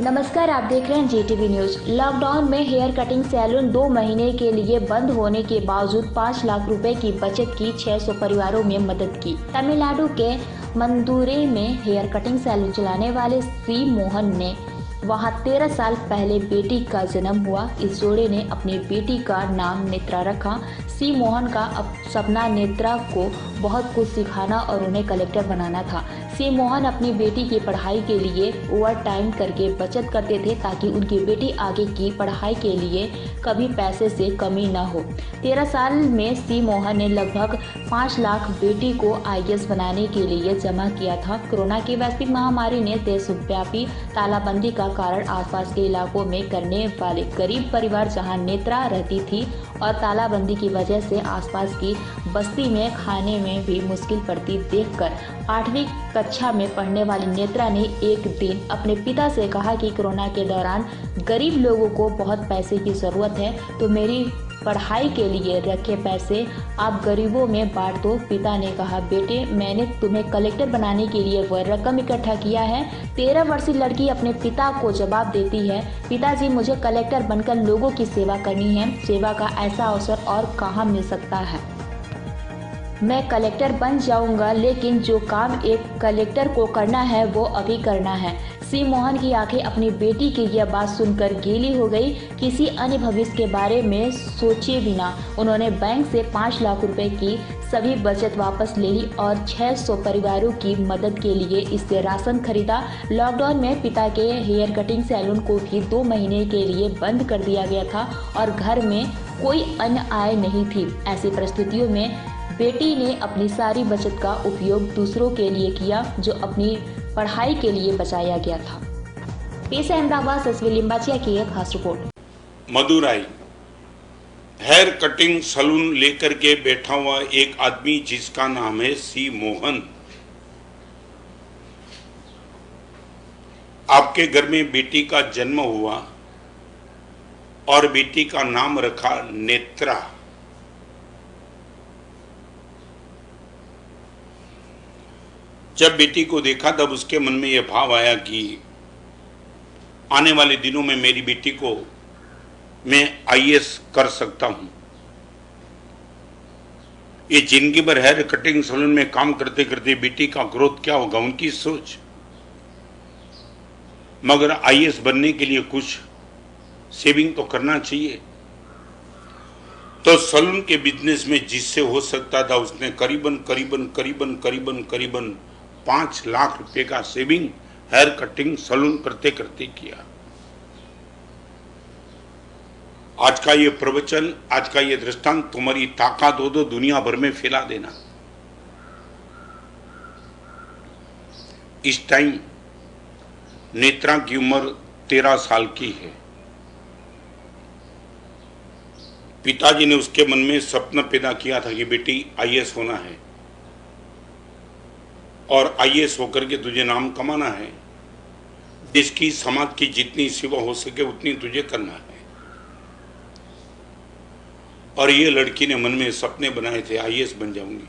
नमस्कार, आप देख रहे हैं जीटीवी न्यूज। लॉकडाउन में हेयर कटिंग सैलून 2 महीने के लिए बंद होने के बावजूद 5 लाख रुपए की बचत की 600 परिवारों में मदद की। तमिलनाडु के मंदुरै में हेयर कटिंग सैलून चलाने वाले सी मोहन ने वहां 13 साल पहले बेटी का जन्म हुआ। इस जोड़े ने अपनी बेटी का नाम नेत्रा रखा। सी मोहन का सपना नेत्रा को बहुत कुछ सिखाना और उन्हें कलेक्टर बनाना था। सी मोहन अपनी बेटी की पढ़ाई के लिए ओवर टाइम करके बचत करते थे ताकि उनकी बेटी आगे की पढ़ाई के लिए कभी पैसे से कमी न हो। 13 साल में सी मोहन ने लगभग 5 लाख बेटी को आईएएस बनाने के लिए जमा किया था। कोरोना की वैश्विक महामारी ने देशव्यापी तालाबंदी का कारण आसपास के इलाकों में करने वाले गरीब परिवार जहां नेत्रा रहती थी और तालाबंदी की वजह से आसपास की बस्ती में खाने में भी मुश्किल पड़ती देखकर 8वीं कक्षा में पढ़ने वाली नेत्रा ने एक दिन अपने पिता से कहा कि कोरोना के दौरान गरीब लोगों को बहुत पैसे की ज़रूरत है, तो मेरी पढ़ाई के लिए रखे पैसे आप गरीबों में बांट दो। पिता ने कहा, बेटे, मैंने तुम्हें कलेक्टर बनाने के लिए वह रकम इकट्ठा किया है। 13 वर्षीय लड़की अपने पिता को जवाब देती है, पिताजी, मुझे कलेक्टर बनकर लोगों की सेवा करनी है। सेवा का ऐसा अवसर और कहाँ मिल सकता है। मैं कलेक्टर बन जाऊंगा, लेकिन जो काम एक कलेक्टर को करना है वो अभी करना है। सी मोहन की आंखें अपनी बेटी की यह बात सुनकर गीली हो गई। किसी अन्य भविष्य के बारे में सोचे बिना उन्होंने बैंक से 5 लाख रुपए की सभी बचत वापस ले ली और 600 परिवारों की मदद के लिए इससे राशन खरीदा। लॉकडाउन में पिता के हेयर कटिंग सैलून को भी 2 महीने के लिए बंद कर दिया गया था और घर में कोई अन्य आय नहीं थी। ऐसी परिस्थितियों में बेटी ने अपनी सारी बचत का उपयोग दूसरों के लिए किया, जो अपनी पढ़ाई के लिए बचाया गया था। पेश है अहमदाबाद से एसवी लिम्बाचिया की एक खास report. Madurai hair cutting salon लेकर के बैठा हुआ एक आदमी जिसका नाम है सी मोहन। आपके घर में बेटी का जन्म हुआ और बेटी का नाम रखा नेत्रा। जब बेटी को देखा तब उसके मन में यह भाव आया कि आने वाले दिनों में मेरी बेटी को मैं आईएएस कर सकता हूं। ये जिंदगी भर हेयर कटिंग सैलून में काम करते करते बेटी का ग्रोथ क्या होगा, उनकी सोच। मगर आईएएस बनने के लिए कुछ सेविंग तो करना चाहिए। तो सैलून के बिजनेस में जिससे हो सकता था उसने करीबन 5 लाख रुपए का सेविंग हेयर कटिंग सैलून करते करते किया। आज का ये प्रवचन, आज का ये दृष्टांत तुम्हारी ताकत हो तो दुनिया भर में फैला देना। इस टाइम नेत्रा की उम्र 13 साल की है। पिताजी ने उसके मन में सपना पैदा किया था कि बेटी आईएएस होना है और आईएएस होकर के तुझे नाम कमाना है। देश की, समाज की जितनी सेवा हो सके उतनी तुझे करना है। और ये लड़की ने मन में सपने बनाए थे, आईएएस बन जाऊंगी।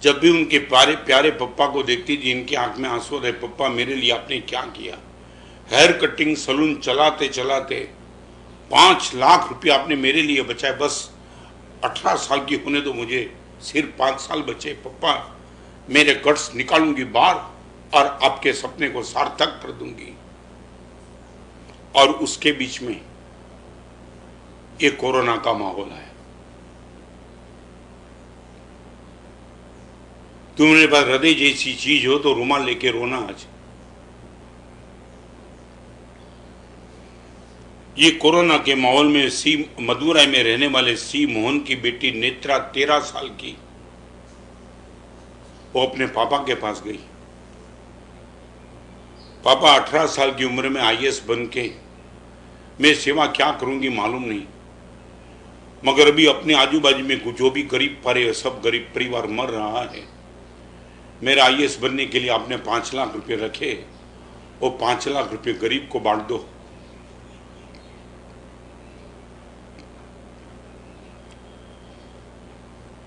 जब भी उनके प्यारे पप्पा को देखती थी, इनकी आंख में आंसू रहे, पप्पा मेरे लिए आपने क्या किया। हेयर कटिंग सैलून चलाते चलाते 5 लाख रुपया आपने मेरे लिए बचाए। बस 18 साल की होने दो मुझे, सिर्फ 5 साल बचे। पप्पा, मेरे गट्स निकालूंगी बाहर और आपके सपने को सार्थक कर दूंगी। और उसके बीच में ये कोरोना का माहौल है। तुम्हारे पास हृदय जैसी चीज हो तो रुमाल लेके रोना। आज ये कोरोना के माहौल में मदुराई में रहने वाले सी मोहन की बेटी नेत्रा 13 साल की, वो अपने पापा के पास गई। पापा, 18 साल की उम्र में आईएएस बन के मैं सेवा क्या करूंगी मालूम नहीं, मगर अभी अपने आजू बाजू में जो भी गरीब सब गरीब परिवार मर रहा है। मेरा आईएएस बनने के लिए आपने 5 लाख रुपए रखे, वो 5 लाख रुपए गरीब को बांट दो।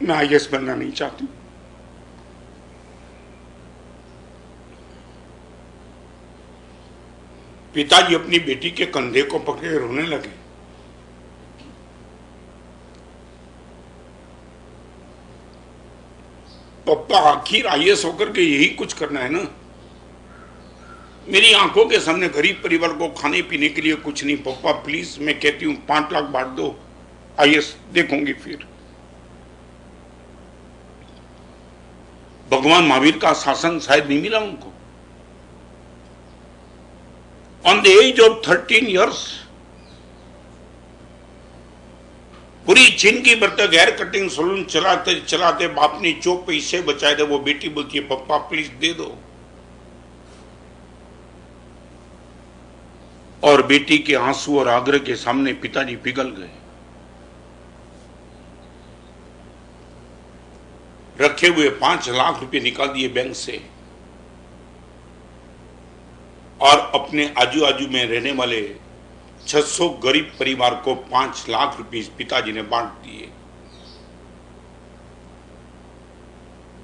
मैं आईएएस बनना नहीं चाहती। पिताजी अपनी बेटी के कंधे को पकड़े रोने लगे। पप्पा आखिर आईएएस होकर के यही कुछ करना है ना। मेरी आंखों के सामने गरीब परिवार को खाने पीने के लिए कुछ नहीं। पप्पा प्लीज, मैं कहती हूं 5 लाख बांट दो, आईएएस देखूंगी फिर। भगवान महावीर का शासन शायद नहीं मिला उनको। On the age of 13 years पूरी जिंदगी भर तक हेयर कटिंग सलून चलाते चलाते बाप ने जो पैसे बचाए थे वो बेटी बोलती है पप्पा प्लीज दे दो। और बेटी के आंसू और आग्रह के सामने पिताजी पिघल गए। रखे हुए 5 लाख रुपए निकाल दिए बैंक से और अपने आजू बाजू में रहने वाले 600 गरीब परिवार को 5 लाख रुपए पिताजी ने बांट दिए।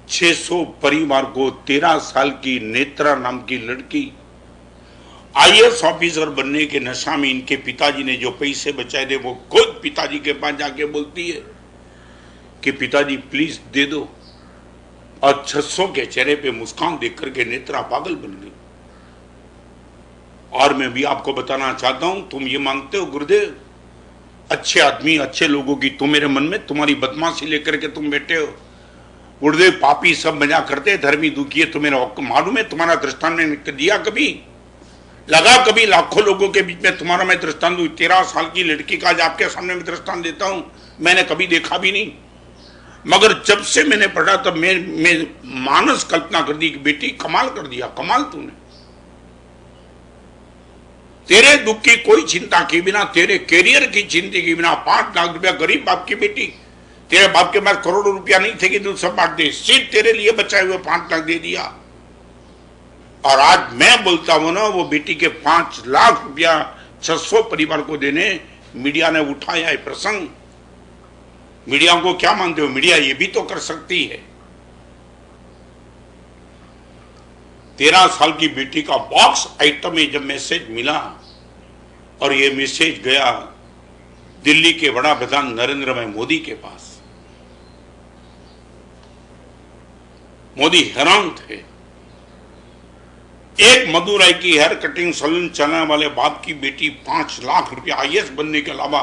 600 परिवार को 13 साल की नेत्रा नाम की लड़की आईएएस ऑफिसर बनने के नशा में इनके पिताजी ने जो पैसे बचाए थे वो खुद पिताजी के पास जाके बोलती है कि पिताजी प्लीज दे दो। और 600 के चेहरे पे मुस्कान देख करके नेत्रा पागल बन गई। और मैं भी आपको बताना चाहता हूं, तुम ये मांगते हो गुरुदेव अच्छे आदमी अच्छे लोगों की, तुम मेरे मन में तुम्हारी बदमाशी लेकर के तुम बैठे हो। गुरुदेव पापी सब मजा करते, धर्मी दुखी है। तुम्हें मालूम है तुम्हारा दृष्टांत मैंने दिया कभी लगा? कभी लाखों लोगों के बीच में तुम्हारा मैं दृष्टांत दूं? 13 साल की लड़की का आज आपके सामने मैं दृष्टांत देता हूं, मैंने कभी देखा भी नहीं। मगर जब से मैंने पढ़ा तब मैं मानस कल्पना कर दी कि बेटी कमाल कर दिया, कमाल तूने। तेरे दुख की कोई चिंता के बिना, तेरे कैरियर की चिंता के बिना 5 लाख रुपया गरीब बाप की बेटी, तेरे बाप के पास करोड़ों रुपया नहीं थे कि तू सब बांट दे, सिर्फ तेरे लिए बचाए हुए 5 लाख दे दिया। और आज मैं बोलता हूं ना, वो बेटी के 5 लाख रुपया 600 परिवार को देने मीडिया ने उठाया है प्रसंग। मीडिया को क्या मानते हो? मीडिया ये भी तो कर सकती है। 13 साल की बेटी का बॉक्स आइटम में जब मैसेज मिला और ये मैसेज गया दिल्ली के बड़ा प्रधान नरेंद्र भाई मोदी के पास, मोदी हैरान थे। एक मदुराई की हेयर कटिंग सलून चलाने वाले बाप की बेटी 5 लाख रुपया आईएएस बनने के अलावा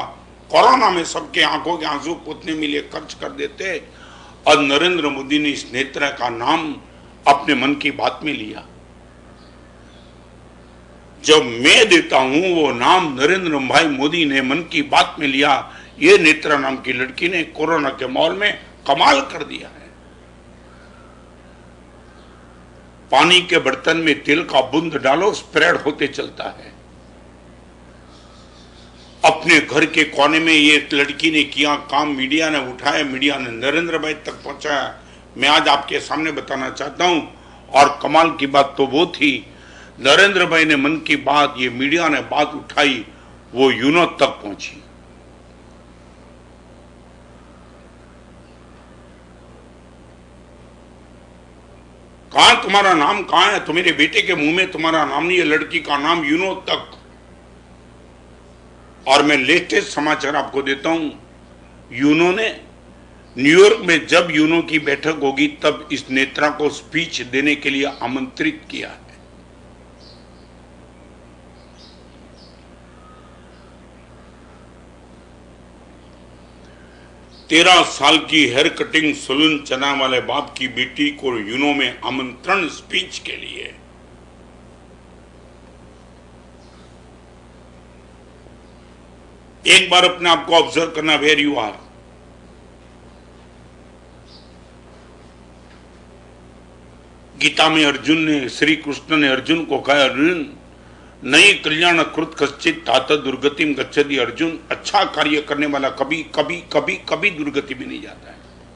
कोरोना में सबके आंखों के आंसू पोतने में लिए खर्च कर देते। और नरेंद्र मोदी ने इस नेत्रा का नाम अपने मन की बात में लिया। जब मैं देता हूं वो नाम नरेंद्र भाई मोदी ने मन की बात में लिया। ये नेत्रा नाम की लड़की ने कोरोना के माहौल में कमाल कर दिया है। पानी के बर्तन में तेल का बूंद डालो, स्प्रेड होते चलता है। अपने घर के कोने में ये लड़की ने किया काम, मीडिया ने उठाया, मीडिया ने नरेंद्र भाई तक पहुंचाया। मैं आज आपके सामने बताना चाहता हूं। और कमाल की बात तो वो थी, नरेंद्र भाई ने मन की बात, ये मीडिया ने बात उठाई, वो यूनो तक पहुंची। कहां तुम्हारा नाम कहां है? तुम्हारे बेटे के मुंह में तुम्हारा नाम नहीं है, लड़की का नाम यूनो तक। और मैं लेटेस्ट समाचार आपको देता हूं, यूनो ने न्यूयॉर्क में जब यूनो की बैठक होगी तब इस नेत्रा को स्पीच देने के लिए आमंत्रित किया है। तेरह साल की हेयर कटिंग सलून चलाने वाले बाप की बेटी को यूनो में आमंत्रण स्पीच के लिए। एक बार अपने आप को ऑब्जर्व करना, वेयर यू आर। गीता में अर्जुन ने, श्री कृष्ण ने अर्जुन को कहा, अर्जुन नई कल्याण कृत कश्चित तात दुर्गतिम गच्छति। अर्जुन, अच्छा कार्य करने वाला कभी कभी कभी कभी दुर्गति में नहीं जाता है।